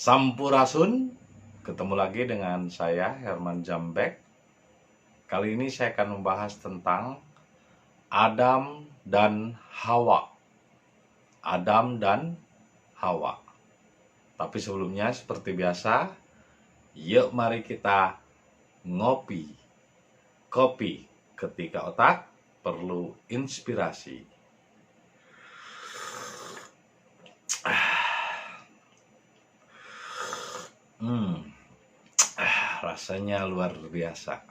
Sampurasun, ketemu lagi dengan saya Herman Jambek. Kali ini saya akan membahas tentang Adam dan Hawa. Adam dan Hawa. Tapi sebelumnya seperti biasa, yuk mari kita ngopi. Kopi ketika otak perlu inspirasi. Rasanya luar biasa.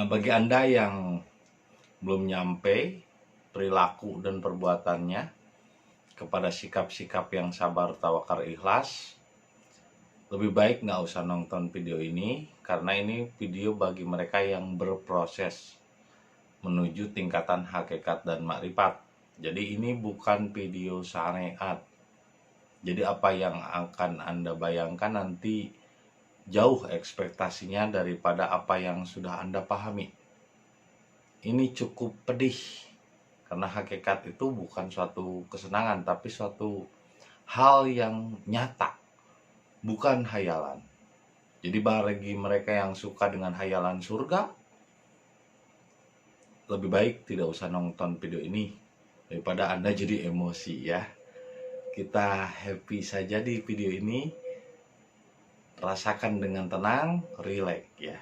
Bagi Anda yang belum nyampe perilaku dan perbuatannya kepada sikap-sikap yang sabar, tawakal, ikhlas, lebih baik nggak usah nonton video ini, karena ini video bagi mereka yang berproses menuju tingkatan hakikat dan makrifat. Jadi ini bukan video syariat. Jadi apa yang akan Anda bayangkan nanti jauh ekspektasinya daripada apa yang sudah Anda pahami. Ini cukup pedih, karena hakikat itu bukan suatu kesenangan, tapi suatu hal yang nyata, bukan hayalan. Jadi bagi mereka yang suka dengan hayalan surga, lebih baik tidak usah nonton video ini, daripada Anda jadi emosi ya. Kita happy saja di video ini, rasakan dengan tenang, relax ya.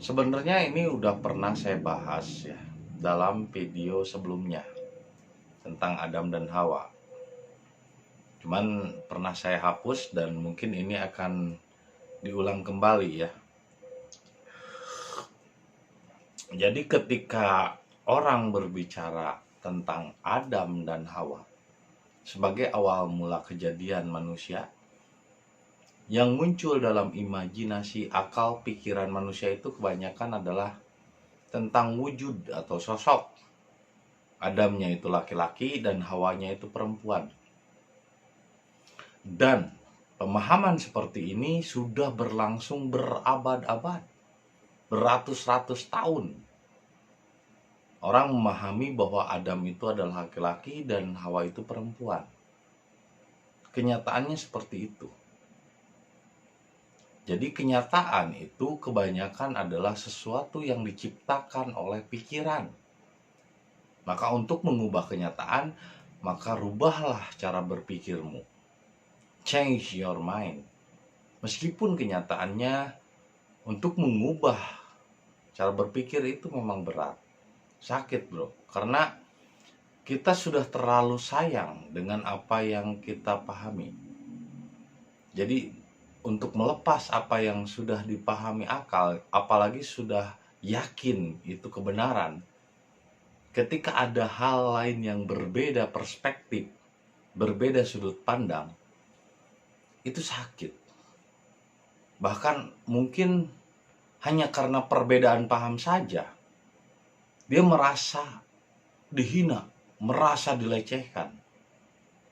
Sebenarnya ini udah pernah saya bahas ya dalam video sebelumnya tentang Adam dan Hawa. Cuman pernah saya hapus dan mungkin ini akan diulang kembali ya. Jadi ketika orang berbicara tentang Adam dan Hawa sebagai awal mula kejadian manusia, yang muncul dalam imajinasi akal pikiran manusia itu kebanyakan adalah tentang wujud atau sosok. Adamnya itu laki-laki dan Hawanya itu perempuan. Dan pemahaman seperti ini sudah berlangsung berabad-abad, beratus-ratus tahun. Orang memahami bahwa Adam itu adalah laki-laki dan Hawa itu perempuan. Kenyataannya seperti itu. Jadi kenyataan itu kebanyakan adalah sesuatu yang diciptakan oleh pikiran. Maka untuk mengubah kenyataan, maka rubahlah cara berpikirmu. Change your mind. Meskipun kenyataannya untuk mengubah cara berpikir itu memang berat. Sakit bro, karena kita sudah terlalu sayang dengan apa yang kita pahami. Jadi untuk melepas apa yang sudah dipahami akal, apalagi sudah yakin itu kebenaran, ketika ada hal lain yang berbeda perspektif, berbeda sudut pandang, itu sakit. Bahkan mungkin hanya karena perbedaan paham saja, dia merasa dihina, merasa dilecehkan.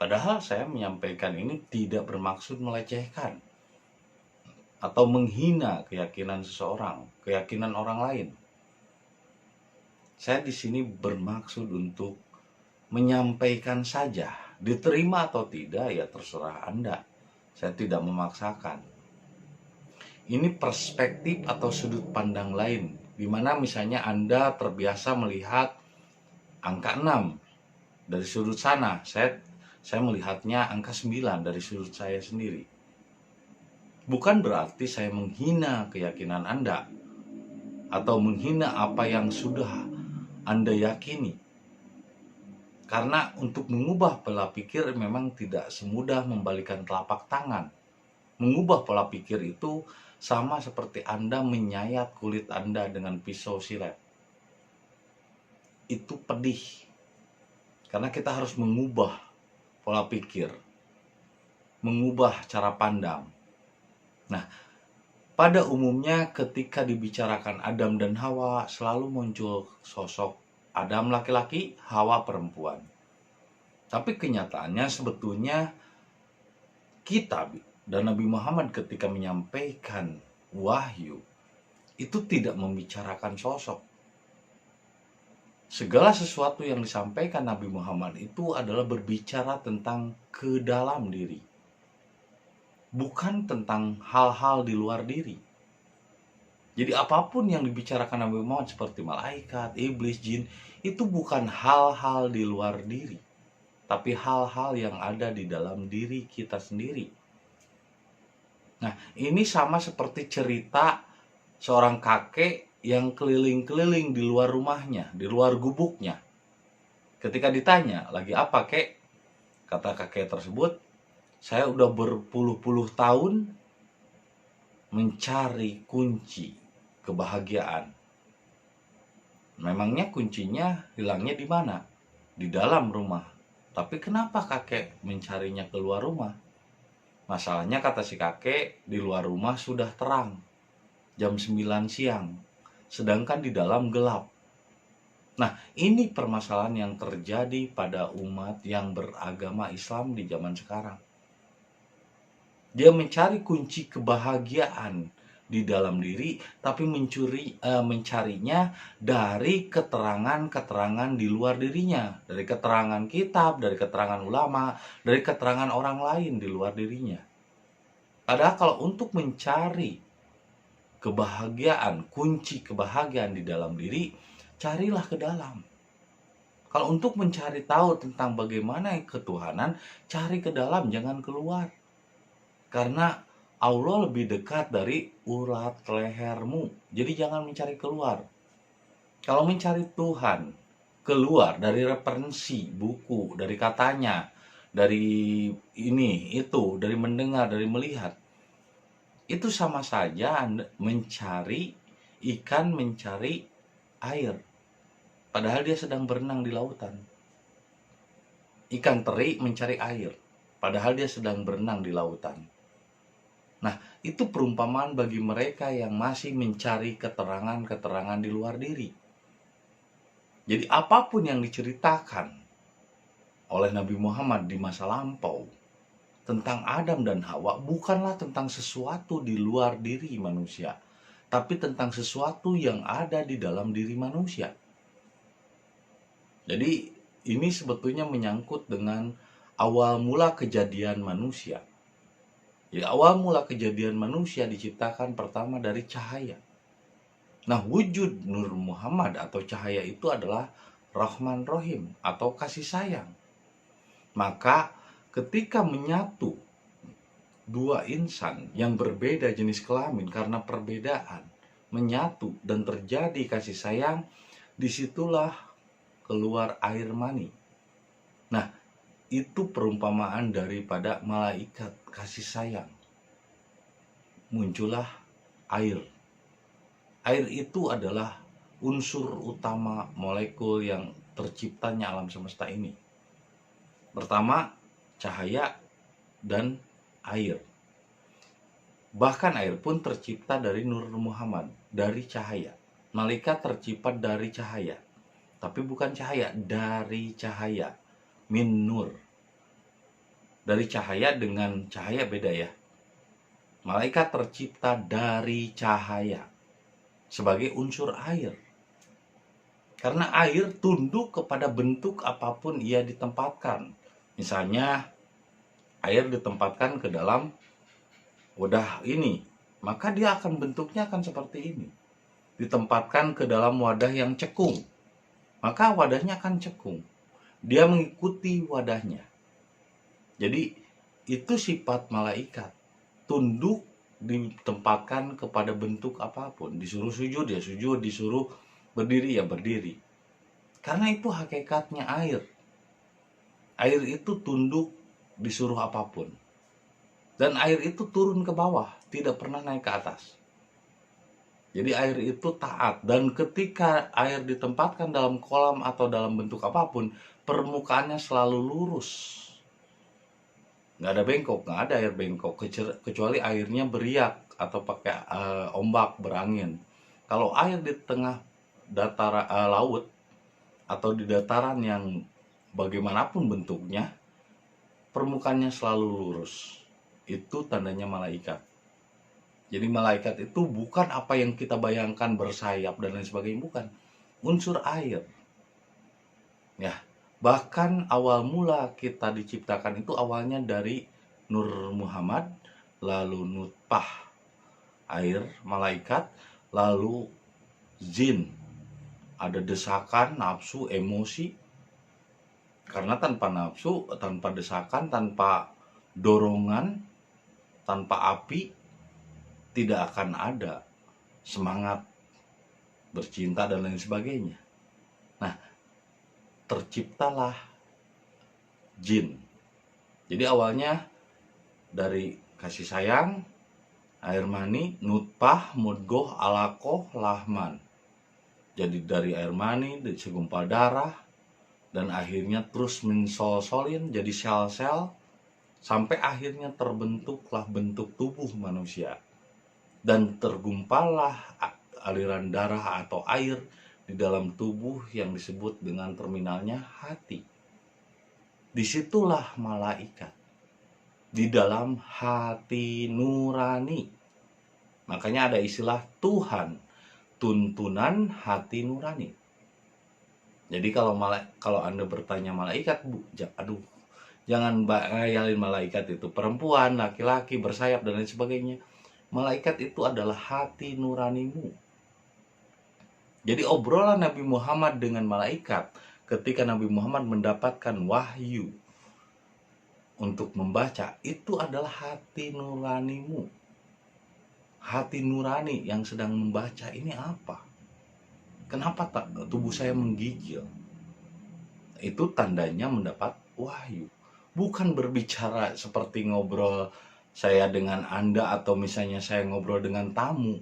Padahal saya menyampaikan ini tidak bermaksud melecehkan atau menghina keyakinan seseorang, keyakinan orang lain. Saya di sini bermaksud untuk menyampaikan saja, diterima atau tidak ya terserah Anda. Saya tidak memaksakan. Ini perspektif atau sudut pandang lain, di mana misalnya Anda terbiasa melihat angka 6 dari sudut sana, saya melihatnya angka 9 dari sudut saya sendiri. Bukan berarti saya menghina keyakinan Anda atau menghina apa yang sudah Anda yakini. Karena untuk mengubah pola pikir memang tidak semudah membalikan telapak tangan. Mengubah pola pikir itu sama seperti Anda menyayat kulit Anda dengan pisau silet. Itu pedih. Karena kita harus mengubah pola pikir, mengubah cara pandang. Nah, pada umumnya ketika dibicarakan Adam dan Hawa selalu muncul sosok Adam laki-laki, Hawa perempuan. Tapi kenyataannya sebetulnya kita dan Nabi Muhammad ketika menyampaikan wahyu itu tidak membicarakan sosok. segala sesuatu yang disampaikan Nabi Muhammad itu adalah berbicara tentang ke dalam diri, bukan tentang hal-hal di luar diri. Jadi apapun yang dibicarakan Nabi Muhammad seperti malaikat, iblis, jin, itu bukan hal-hal di luar diri, tapi hal-hal yang ada di dalam diri kita sendiri. Nah, ini sama seperti cerita seorang kakek yang keliling-keliling di luar rumahnya, di luar gubuknya. Ketika ditanya, lagi apa kek? Kata kakek tersebut, saya udah berpuluh-puluh tahun mencari kunci kebahagiaan. Memangnya kuncinya hilangnya di mana? Di dalam rumah. Tapi kenapa kakek mencarinya keluar rumah? Masalahnya kata si kakek, di luar rumah sudah terang, jam 9 siang, sedangkan di dalam gelap. Nah, ini permasalahan yang terjadi pada umat yang beragama Islam di zaman sekarang. Dia mencari kunci kebahagiaan di dalam diri, tapi mencarinya dari keterangan-keterangan di luar dirinya, dari keterangan kitab, dari keterangan ulama, dari keterangan orang lain di luar dirinya. Padahal kalau untuk mencari kebahagiaan, kunci kebahagiaan di dalam diri, carilah ke dalam. Kalau untuk mencari tahu tentang bagaimana ketuhanan, cari ke dalam, jangan keluar. Karena Allah lebih dekat dari urat lehermu. Jadi jangan mencari keluar. Kalau mencari Tuhan, keluar dari referensi buku, dari katanya, dari ini, itu, dari mendengar, dari melihat. Itu sama saja Anda mencari ikan, mencari air. Padahal dia sedang berenang di lautan. Ikan teri mencari air. Padahal dia sedang berenang di lautan. Nah, itu perumpamaan bagi mereka yang masih mencari keterangan-keterangan di luar diri. Jadi apapun yang diceritakan oleh Nabi Muhammad di masa lampau tentang Adam dan Hawa bukanlah tentang sesuatu di luar diri manusia, tapi tentang sesuatu yang ada di dalam diri manusia. Jadi ini sebetulnya menyangkut dengan awal mula kejadian manusia. Jadi awal mula kejadian manusia diciptakan pertama dari cahaya. Nah, wujud Nur Muhammad atau cahaya itu adalah Rahman Rahim atau kasih sayang. Maka ketika menyatu dua insan yang berbeda jenis kelamin karena perbedaan, menyatu dan terjadi kasih sayang, disitulah keluar air mani. Nah, itu perumpamaan daripada malaikat kasih sayang. Muncullah air. Air itu adalah unsur utama molekul yang terciptanya alam semesta ini. Pertama, cahaya dan air. Bahkan air pun tercipta dari Nur Muhammad, dari cahaya. Malaikat tercipta dari cahaya. Tapi bukan cahaya, dari cahaya. Min nur. Dari cahaya dengan cahaya beda ya. Malaikat tercipta dari cahaya sebagai unsur air. Karena air tunduk kepada bentuk apapun ia ditempatkan. Misalnya air ditempatkan ke dalam wadah ini, maka dia akan bentuknya akan seperti ini. Ditempatkan ke dalam wadah yang cekung, maka wadahnya akan cekung. Dia mengikuti wadahnya. Jadi itu sifat malaikat. Tunduk ditempatkan kepada bentuk apapun. Disuruh sujud ya sujud, disuruh berdiri ya berdiri. Karena itu hakikatnya air. Air itu tunduk disuruh apapun. Dan air itu turun ke bawah, tidak pernah naik ke atas. Jadi air itu taat, dan ketika air ditempatkan dalam kolam atau dalam bentuk apapun, permukaannya selalu lurus. Nggak ada bengkok, nggak ada air bengkok, kecuali airnya beriak atau pakai ombak berangin. Kalau air di tengah dataran laut atau di dataran yang bagaimanapun bentuknya, permukaannya selalu lurus. Itu tandanya malaikat. Jadi malaikat itu bukan apa yang kita bayangkan bersayap dan lain sebagainya, bukan. Unsur air. Ya, bahkan awal mula kita diciptakan itu awalnya dari Nur Muhammad, lalu nutfah air malaikat, lalu jin, ada desakan, nafsu, emosi. Karena tanpa nafsu, tanpa desakan, tanpa dorongan, tanpa api, tidak akan ada semangat bercinta dan lain sebagainya. Nah, terciptalah jin. Jadi awalnya dari kasih sayang, air mani, nutfah, mudgoh, alaqoh, lahman. Jadi dari air mani, dari segumpal darah, dan akhirnya terus mensol-solin jadi sel-sel, sampai akhirnya terbentuklah bentuk tubuh manusia. Dan tergumpallah aliran darah atau air di dalam tubuh yang disebut dengan terminalnya hati. Disitulah malaikat, di dalam hati nurani. Makanya ada istilah Tuhan, tuntunan hati nurani. Jadi kalau Anda bertanya malaikat, jangan ngayalin malaikat itu perempuan, laki-laki, bersayap dan lain sebagainya. Malaikat itu adalah hati nuranimu. Jadi obrolan Nabi Muhammad dengan malaikat ketika Nabi Muhammad mendapatkan wahyu untuk membaca, itu adalah hati nuranimu. Hati nurani yang sedang membaca ini apa? Kenapa tubuh saya menggigil? Itu tandanya mendapat wahyu. Bukan berbicara seperti ngobrol saya dengan Anda, atau misalnya saya ngobrol dengan tamu,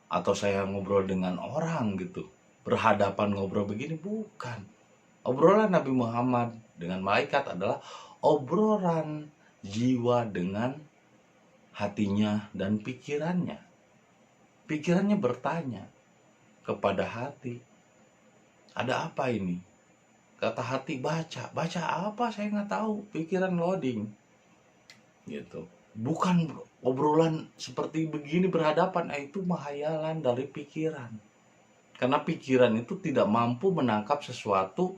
atau saya ngobrol dengan orang gitu. Berhadapan ngobrol begini, bukan. Obrolan Nabi Muhammad dengan malaikat adalah obrolan jiwa dengan hatinya dan pikirannya. Pikirannya bertanya kepada hati, ada apa ini? Kata hati, baca apa saya nggak tahu, pikiran loading gitu. Bukan obrolan seperti begini berhadapan, itu mahayalan dari pikiran. Karena pikiran itu tidak mampu menangkap sesuatu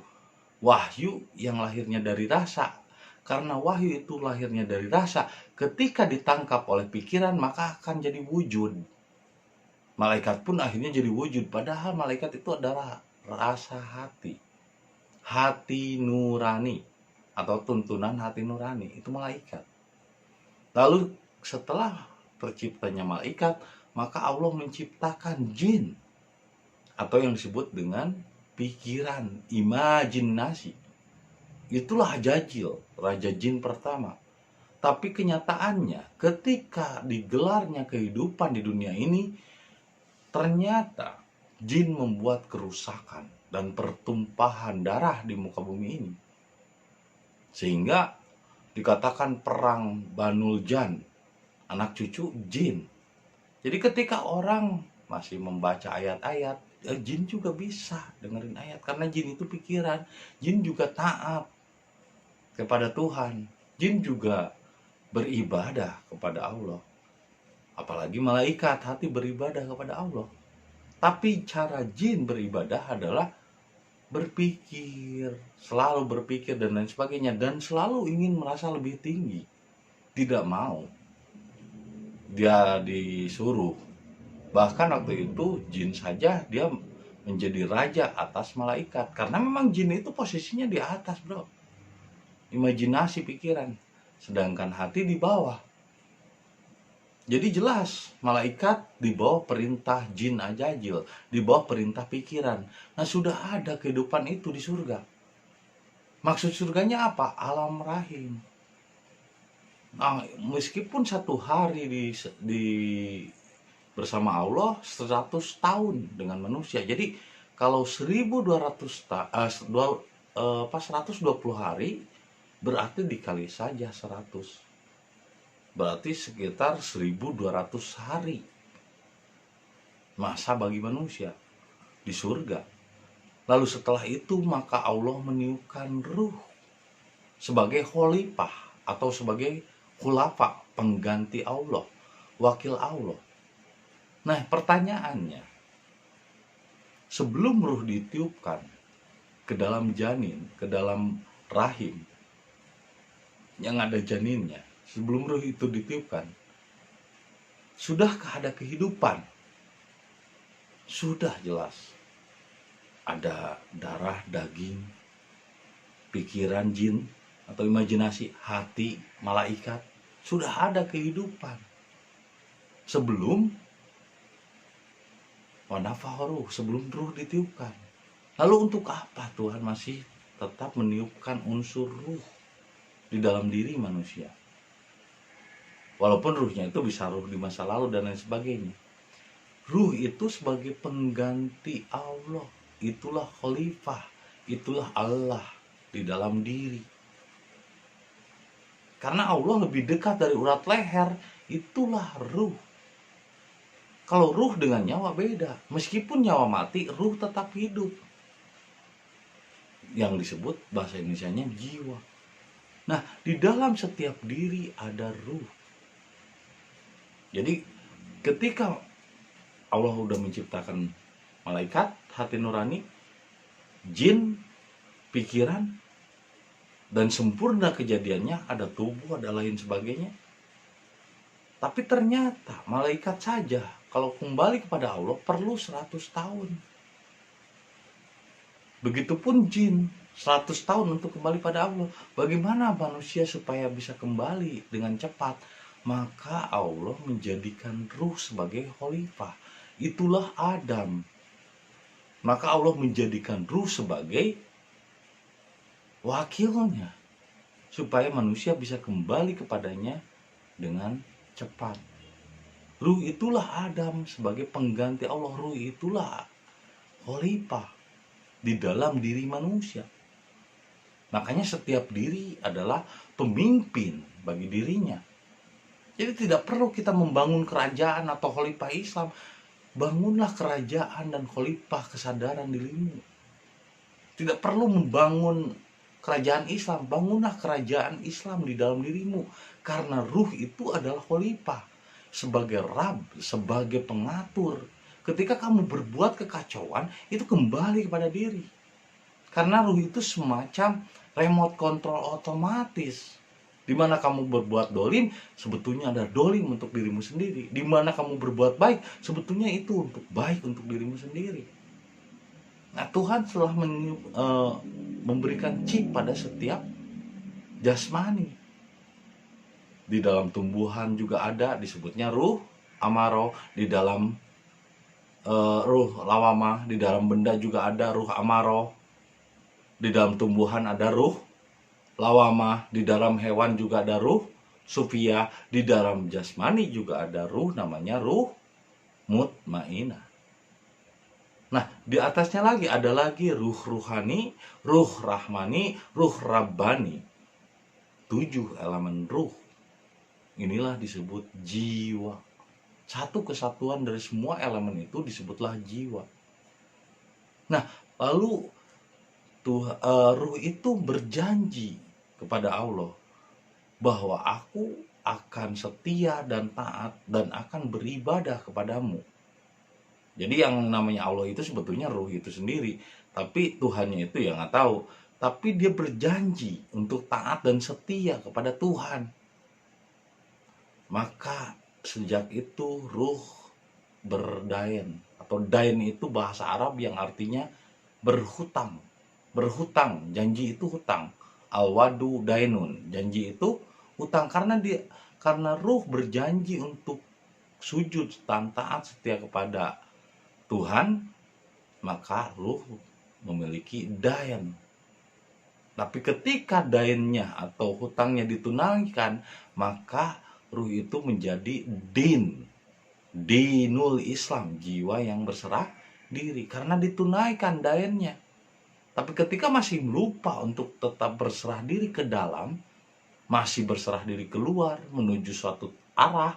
wahyu yang lahirnya dari rasa. Karena wahyu itu lahirnya dari rasa, ketika ditangkap oleh pikiran maka akan jadi wujud. Malaikat pun akhirnya jadi wujud, padahal malaikat itu adalah rasa hati. Hati nurani atau tuntunan hati nurani, itu malaikat. Lalu setelah terciptanya malaikat, maka Allah menciptakan jin atau yang disebut dengan pikiran, imajinasi. Itulah Jajil, raja jin pertama. Tapi kenyataannya ketika digelarnya kehidupan di dunia ini, ternyata jin membuat kerusakan dan pertumpahan darah di muka bumi ini. Sehingga dikatakan perang Banul Jan, anak cucu jin. Jadi ketika orang masih membaca ayat-ayat, jin juga bisa dengerin ayat. Karena jin itu pikiran, jin juga taat kepada Tuhan, jin juga beribadah kepada Allah. Apalagi malaikat, hati beribadah kepada Allah. Tapi cara jin beribadah adalah berpikir, selalu berpikir dan lain sebagainya, dan selalu ingin merasa lebih tinggi. Tidak mau dia disuruh. Bahkan waktu itu jin saja dia menjadi raja atas malaikat, karena memang jin itu posisinya di atas, bro. Imajinasi, pikiran, sedangkan hati di bawah. Jadi jelas malaikat di bawah perintah jin ajajil, di bawah perintah pikiran. Nah, sudah ada kehidupan itu di surga. Maksud surganya apa? Alam rahim. Nah, meskipun satu hari di bersama Allah 100 tahun dengan manusia. Jadi kalau 120 hari berarti dikali saja 100. Berarti sekitar 1200 hari masa bagi manusia di surga. Lalu setelah itu maka Allah meniupkan ruh sebagai khalifah atau sebagai khulafa, pengganti Allah, wakil Allah. Nah, pertanyaannya, sebelum ruh ditiupkan, ke dalam janin, ke dalam rahim yang ada janinnya, sebelum ruh itu ditiupkan, sudahkah ada kehidupan? Sudah jelas. Ada darah, daging, pikiran jin atau imajinasi, hati, malaikat. Sudah ada kehidupan sebelum wanafaharuh, sebelum ruh ditiupkan. Lalu untuk apa Tuhan masih tetap meniupkan unsur ruh di dalam diri manusia? Walaupun ruhnya itu bisa ruh di masa lalu dan lain sebagainya. Ruh itu sebagai pengganti Allah. Itulah khalifah, itulah Allah di dalam diri. Karena Allah lebih dekat dari urat leher, itulah ruh. Kalau ruh dengan nyawa beda. Meskipun nyawa mati, ruh tetap hidup. Yang disebut bahasa Indonesianya jiwa. Nah, di dalam setiap diri ada ruh. Jadi ketika Allah udah menciptakan malaikat, hati nurani, jin, pikiran, dan sempurna kejadiannya, ada tubuh, ada lain sebagainya. Tapi ternyata malaikat saja kalau kembali kepada Allah perlu 100 tahun. Begitupun jin, 100 tahun untuk kembali pada Allah. Bagaimana manusia supaya bisa kembali dengan cepat? Maka Allah menjadikan ruh sebagai khalifah. Itulah Adam. Maka Allah menjadikan ruh sebagai wakilnya, supaya manusia bisa kembali kepadanya dengan cepat. Ruh itulah Adam sebagai pengganti Allah. Ruh itulah khalifah di dalam diri manusia. Makanya setiap diri adalah pemimpin bagi dirinya. Jadi tidak perlu kita membangun kerajaan atau khalifah Islam. Bangunlah kerajaan dan khalifah kesadaran dirimu. Tidak perlu membangun kerajaan Islam. Bangunlah kerajaan Islam di dalam dirimu. Karena ruh itu adalah khalifah. Sebagai Rab, sebagai pengatur. Ketika kamu berbuat kekacauan, itu kembali kepada diri. Karena ruh itu semacam remote control otomatis. Di mana kamu berbuat dolim, sebetulnya ada dolim untuk dirimu sendiri. Di mana kamu berbuat baik, sebetulnya itu untuk baik untuk dirimu sendiri. Nah, Tuhan telah memberikan chip pada setiap jasmani. Di dalam tumbuhan juga ada, disebutnya ruh amaro. Di dalam ruh lawamah, di dalam benda juga ada ruh amaro. Di dalam tumbuhan ada ruh lawamah, di dalam hewan juga ada ruh sufia, di dalam jasmani juga ada ruh, namanya ruh mutmainah. Nah, di atasnya lagi ada lagi ruh ruhani, ruh rahmani, ruh rabbani. 7 elemen ruh. Inilah disebut jiwa. Satu kesatuan dari semua elemen itu disebutlah jiwa. Nah, lalu ruh itu berjanji kepada Allah bahwa aku akan setia dan taat dan akan beribadah kepadamu. Jadi yang namanya Allah itu sebetulnya ruh itu sendiri, tapi Tuhannya itu ya nggak tahu. Tapi dia berjanji untuk taat dan setia kepada Tuhan. Maka sejak itu ruh berdain, atau dain itu bahasa Arab yang artinya berhutang. Berhutang, janji itu hutang. Al-wadu dainun, janji itu hutang. Karena ruh berjanji untuk sujud dan taat setia kepada Tuhan, maka ruh memiliki dain. Tapi ketika dainnya atau hutangnya ditunaikan, maka ruh itu menjadi dinul Islam, jiwa yang berserah diri, karena ditunaikan dainnya. Tapi ketika masih lupa untuk tetap berserah diri ke dalam, masih berserah diri keluar menuju suatu arah,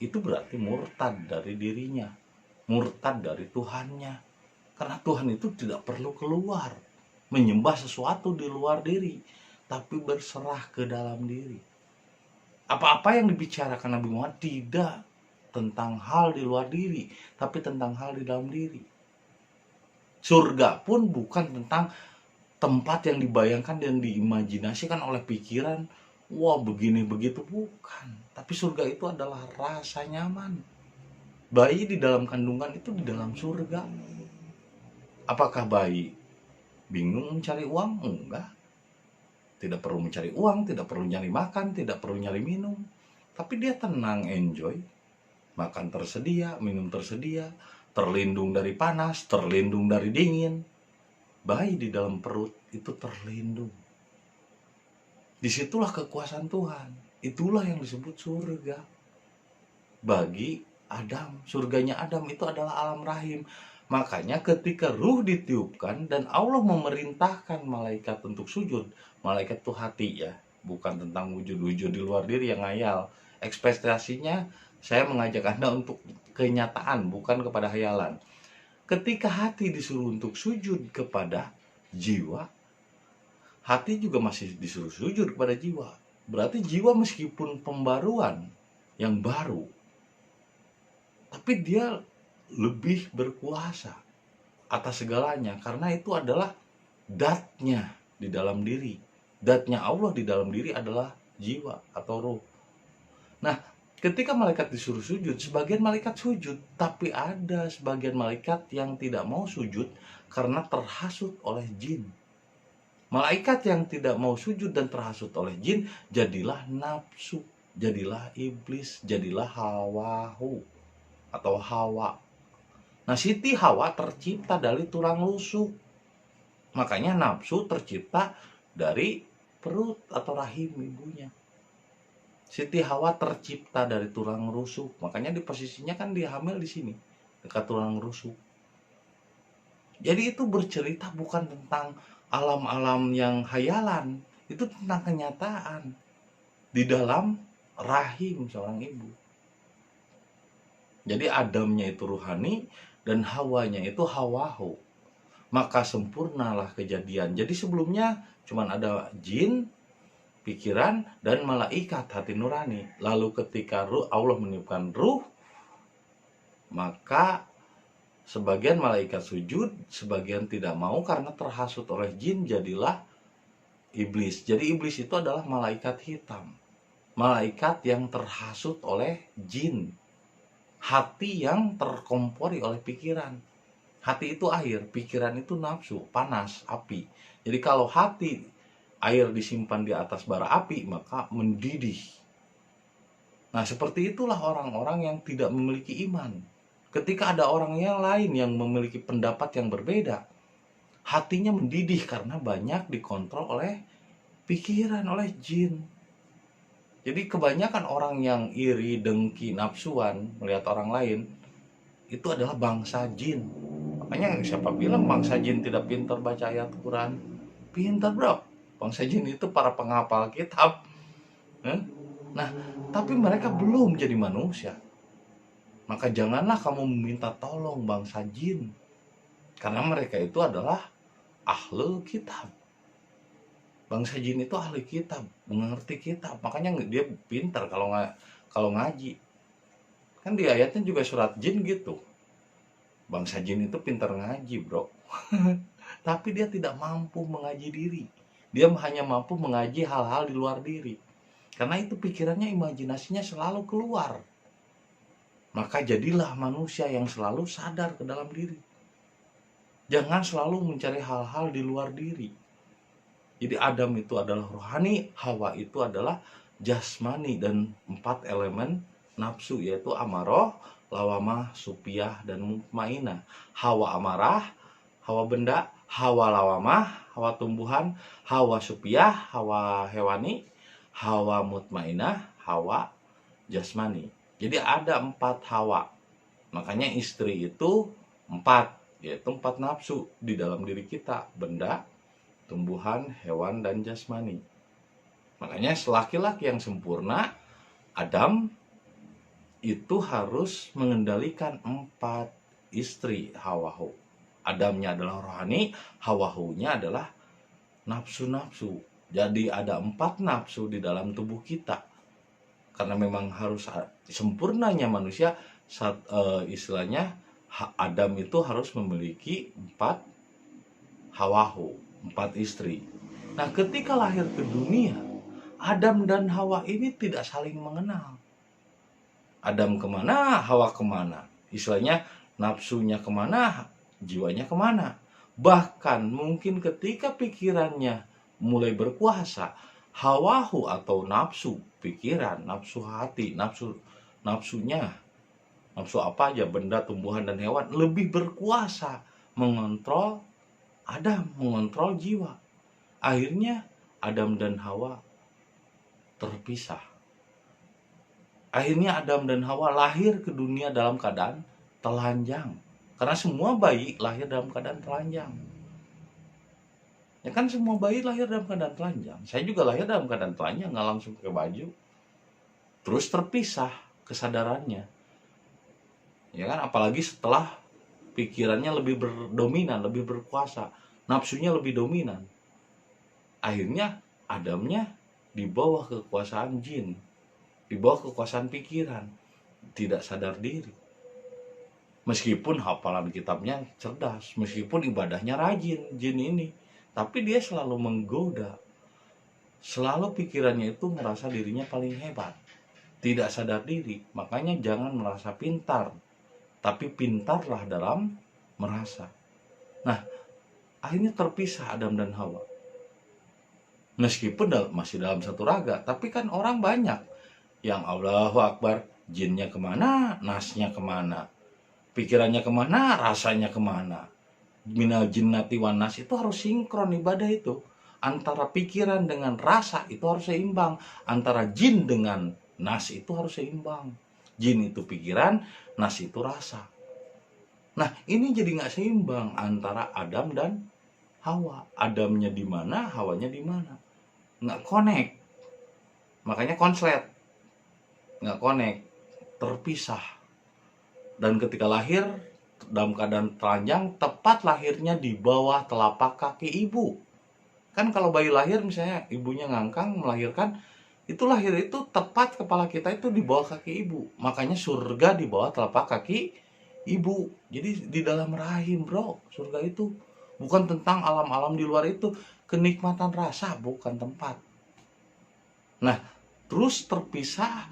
itu berarti murtad dari dirinya, murtad dari Tuhannya. Karena Tuhan itu tidak perlu keluar menyembah sesuatu di luar diri, tapi berserah ke dalam diri. Apa-apa yang dibicarakan Nabi Muhammad tidak tentang hal di luar diri, tapi tentang hal di dalam diri. Surga pun bukan tentang tempat yang dibayangkan dan diimajinasikan oleh pikiran, wah begini begitu, bukan. Tapi surga itu adalah rasa nyaman. Bayi di dalam kandungan itu di dalam surga. Apakah bayi bingung mencari uang? Enggak. Tidak perlu mencari uang, tidak perlu nyari makan, tidak perlu nyari minum. Tapi dia tenang, enjoy. Makan tersedia, minum tersedia, terlindung dari panas, terlindung dari dingin. Bayi di dalam perut itu terlindung. Disitulah kekuasaan Tuhan. Itulah yang disebut surga. Bagi Adam, surganya Adam itu adalah alam rahim. Makanya ketika ruh ditiupkan dan Allah memerintahkan malaikat untuk sujud, malaikat itu hati ya, bukan tentang wujud-wujud di luar diri yang ngayal. Ekspektasinya saya mengajak Anda untuk kenyataan, bukan kepada hayalan. Ketika hati disuruh untuk sujud kepada jiwa, hati juga masih disuruh sujud kepada jiwa. Berarti jiwa meskipun pembaruan yang baru, tapi dia lebih berkuasa atas segalanya, karena itu adalah datnya di dalam diri. Datnya Allah di dalam diri adalah jiwa atau roh. Nah, ketika malaikat disuruh sujud, sebagian malaikat sujud, tapi ada sebagian malaikat yang tidak mau sujud karena terhasut oleh jin. Malaikat yang tidak mau sujud dan terhasut oleh jin, jadilah nafsu, jadilah iblis, jadilah hawahu atau Hawa. Nah, Siti Hawa tercipta dari tulang rusuk. Makanya nafsu tercipta dari perut atau rahim ibunya. Siti Hawa tercipta dari tulang rusuk. Makanya di posisinya kan dia hamil di sini, dekat tulang rusuk. Jadi itu bercerita bukan tentang alam-alam yang hayalan, itu tentang kenyataan di dalam rahim seorang ibu. Jadi Adamnya itu ruhani dan Hawanya itu hawahu. Maka sempurnalah kejadian. Jadi sebelumnya cuma ada jin, pikiran, dan malaikat hati nurani. Lalu ketika Allah meniupkan ruh, maka sebagian malaikat sujud, sebagian tidak mau karena terhasut oleh jin, jadilah iblis. Jadi iblis itu adalah malaikat hitam, malaikat yang terhasut oleh jin, hati yang terkompori oleh pikiran. Hati itu air, pikiran itu nafsu, panas, api. Jadi kalau hati air disimpan di atas bara api, maka mendidih. Nah, seperti itulah orang-orang yang tidak memiliki iman. Ketika ada orang yang lain yang memiliki pendapat yang berbeda, hatinya mendidih karena banyak dikontrol oleh pikiran, oleh jin. Jadi kebanyakan orang yang iri, dengki, nafsuan melihat orang lain, itu adalah bangsa jin. Makanya siapa bilang bangsa jin tidak pintar baca ayat Quran? Pintar bro. Bangsa jin itu para penghafal kitab. Nah, tapi mereka belum jadi manusia. Maka janganlah kamu meminta tolong bangsa jin, karena mereka itu adalah ahlul kitab. Bangsa jin itu ahli kitab, mengerti kitab. Makanya dia pintar kalau ngaji. Kan di ayatnya juga surat jin gitu. Bangsa jin itu pintar ngaji bro. Tapi dia tidak mampu mengaji diri. Dia hanya mampu mengaji hal-hal di luar diri. Karena itu pikirannya, imajinasinya selalu keluar. Maka jadilah manusia yang selalu sadar ke dalam diri. Jangan selalu mencari hal-hal di luar diri. Jadi Adam itu adalah rohani, Hawa itu adalah jasmani, dan 4 elemen nafsu, yaitu amarah, lawamah, supiyah, dan mutmainah. Hawa amarah, hawa benda, hawa lawamah, hawa tumbuhan, hawa supiyah, hawa hewani, hawa mutmainah, hawa jasmani. Jadi ada 4 hawa. Makanya istri itu 4, yaitu 4 nafsu di dalam diri kita, benda, tumbuhan, hewan, dan jasmani. Makanya laki-laki yang sempurna, Adam, itu harus mengendalikan 4 istri hawahu. Adamnya adalah rohani, hawahunya adalah nafsu-nafsu. Jadi ada 4 nafsu di dalam tubuh kita. Karena memang harus sempurnanya manusia, istilahnya Adam itu harus memiliki 4 hawahu. 4 istri. Nah, ketika lahir ke dunia, Adam dan Hawa ini tidak saling mengenal. Adam kemana, Hawa kemana. Istilahnya nafsunya kemana, jiwanya kemana. Bahkan mungkin ketika pikirannya mulai berkuasa, hawahu atau nafsu pikiran, nafsu hati, nafsunya, nafsu apa aja, benda, tumbuhan, dan hewan lebih berkuasa mengontrol Adam, mengontrol jiwa. Akhirnya Adam dan Hawa terpisah. Akhirnya Adam dan Hawa lahir ke dunia dalam keadaan telanjang. Karena semua bayi lahir dalam keadaan telanjang. Ya kan, semua bayi lahir dalam keadaan telanjang. Saya juga lahir dalam keadaan telanjang, nggak langsung pakai baju. Terus terpisah kesadarannya. Ya kan, apalagi setelah pikirannya lebih berdominan, lebih berkuasa. Nafsunya lebih dominan. Akhirnya Adamnya di bawah kekuasaan jin, di bawah kekuasaan pikiran, tidak sadar diri. Meskipun hafalan kitabnya cerdas, meskipun ibadahnya rajin, jin ini, tapi dia selalu menggoda. Selalu pikirannya itu merasa dirinya paling hebat, tidak sadar diri. Makanya jangan merasa pintar, tapi pintarlah dalam merasa. Nah, akhirnya terpisah Adam dan Hawa. Meskipun masih dalam satu raga, tapi kan orang banyak yang Allahu Akbar, jinnya kemana, nasnya kemana, pikirannya kemana, rasanya kemana. Minal jinnati wan nas itu harus sinkron ibadah itu. Antara pikiran dengan rasa itu harus seimbang. Antara jin dengan nas itu harus seimbang. Jin itu pikiran, nas itu rasa. Nah, ini jadi nggak seimbang antara Adam dan Hawa. Adamnya di mana, Hawanya di mana. Nggak connect. Makanya konslet. Nggak connect. Terpisah. Dan ketika lahir dalam keadaan telanjang, tepat lahirnya di bawah telapak kaki ibu. Kan kalau bayi lahir misalnya ibunya ngangkang melahirkan, itu lahir itu tepat kepala kita itu di bawah kaki ibu. Makanya surga di bawah telapak kaki ibu. Jadi di dalam rahim, bro, surga itu. Bukan tentang alam-alam di luar itu. Kenikmatan rasa, bukan tempat. Nah, terus terpisah.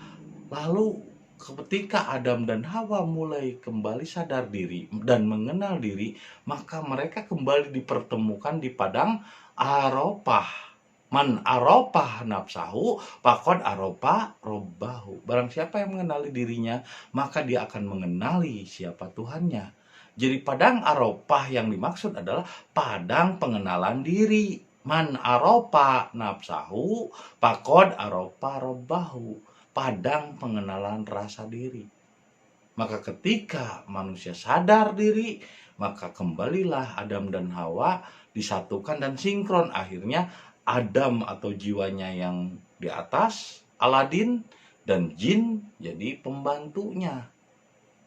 Lalu ketika Adam dan Hawa mulai kembali sadar diri dan mengenal diri, maka mereka kembali dipertemukan di padang Arafah. Man arafah nafsahu faqad arafa robbahu. Barang siapa yang mengenali dirinya, maka dia akan mengenali siapa Tuhannya. Jadi padang Arafah yang dimaksud adalah padang pengenalan diri. Man arafa nafsahu faqad arafa robbahu. Padang pengenalan rasa diri. Maka ketika manusia sadar diri, maka kembalilah Adam dan Hawa disatukan dan sinkron. Akhirnya Adam atau jiwanya yang di atas, Aladin, dan jin jadi pembantunya.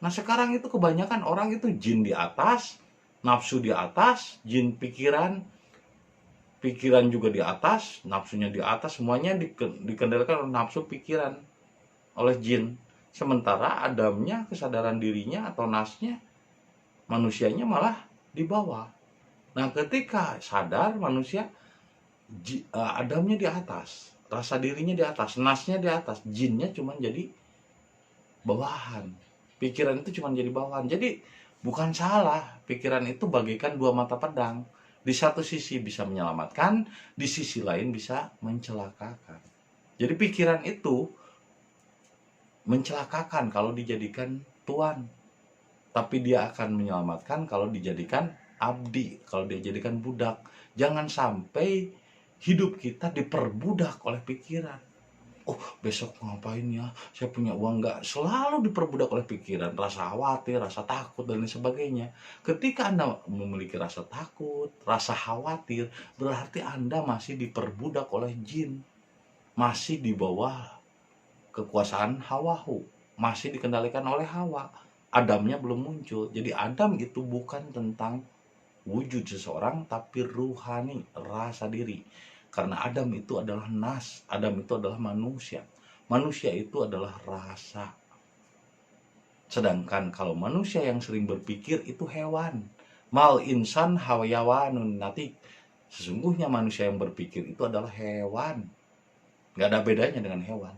Nah, sekarang itu kebanyakan orang itu jin di atas, nafsu di atas, jin pikiran juga di atas, nafsunya di atas, semuanya dikendalikan oleh nafsu pikiran, oleh jin. Sementara Adamnya, kesadaran dirinya atau nasnya, manusianya malah di bawah. Nah, ketika sadar manusia, Adamnya di atas, rasa dirinya di atas, nasnya di atas, jinnya cuma jadi bawahan. Pikiran itu cuma jadi bawahan. Jadi bukan salah, pikiran itu bagaikan dua mata pedang. Di satu sisi bisa menyelamatkan, di sisi lain bisa mencelakakan. Jadi pikiran itu mencelakakan kalau dijadikan tuan, tapi dia akan menyelamatkan kalau dijadikan abdi, kalau dia jadikan budak. Jangan sampai hidup kita diperbudak oleh pikiran. Oh, besok ngapain ya, saya punya uang nggak, selalu diperbudak oleh pikiran, rasa khawatir, rasa takut, dan lain sebagainya. Ketika Anda memiliki rasa takut, rasa khawatir, berarti Anda masih diperbudak oleh jin, masih di bawah kekuasaan hawahu, masih dikendalikan oleh Hawa. Adamnya belum muncul. Jadi Adam itu bukan tentang wujud seseorang, tapi ruhani, rasa diri. Karena Adam itu adalah nas, Adam itu adalah manusia. Manusia itu adalah rasa. Sedangkan kalau manusia yang sering berpikir itu hewan. Mal insan hayawanun natik. Sesungguhnya manusia yang berpikir itu adalah hewan. Nggak ada bedanya dengan hewan.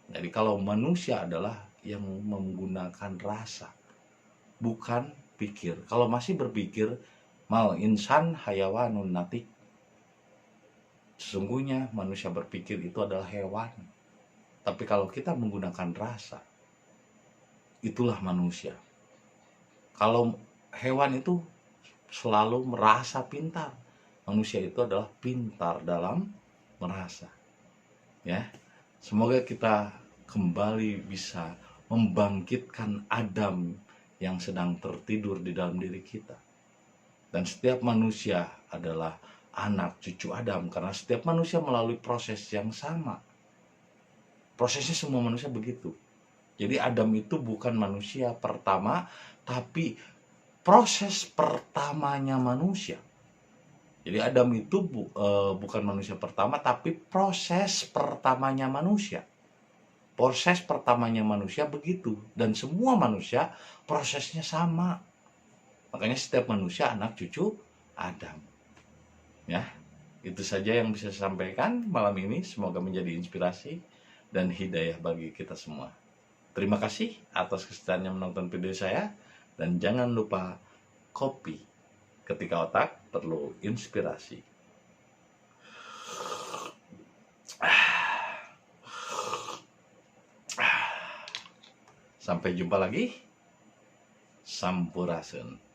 Jadi kalau manusia adalah yang menggunakan rasa, bukan pikir. Kalau masih berpikir, mal insan hayawanun natik. Sesungguhnya manusia berpikir itu adalah hewan. Tapi kalau kita menggunakan rasa, itulah manusia. Kalau hewan itu selalu merasa pintar, manusia itu adalah pintar dalam merasa. Ya, semoga kita kembali bisa membangkitkan Adam yang sedang tertidur di dalam diri kita. Dan setiap manusia adalah anak cucu Adam, karena setiap manusia melalui proses yang sama. Prosesnya semua manusia begitu. Jadi Adam itu bukan manusia pertama, tapi proses pertamanya manusia. Jadi Adam itu bukan manusia pertama, tapi proses pertamanya manusia. Proses pertamanya manusia begitu. Dan semua manusia prosesnya sama. Makanya setiap manusia anak cucu Adam. Ya, itu saja yang bisa saya sampaikan malam ini. Semoga menjadi inspirasi dan hidayah bagi kita semua. Terima kasih atas kesediaannya menonton video saya. Dan jangan lupa kopi ketika otak perlu inspirasi. Sampai jumpa lagi. Sampurasun.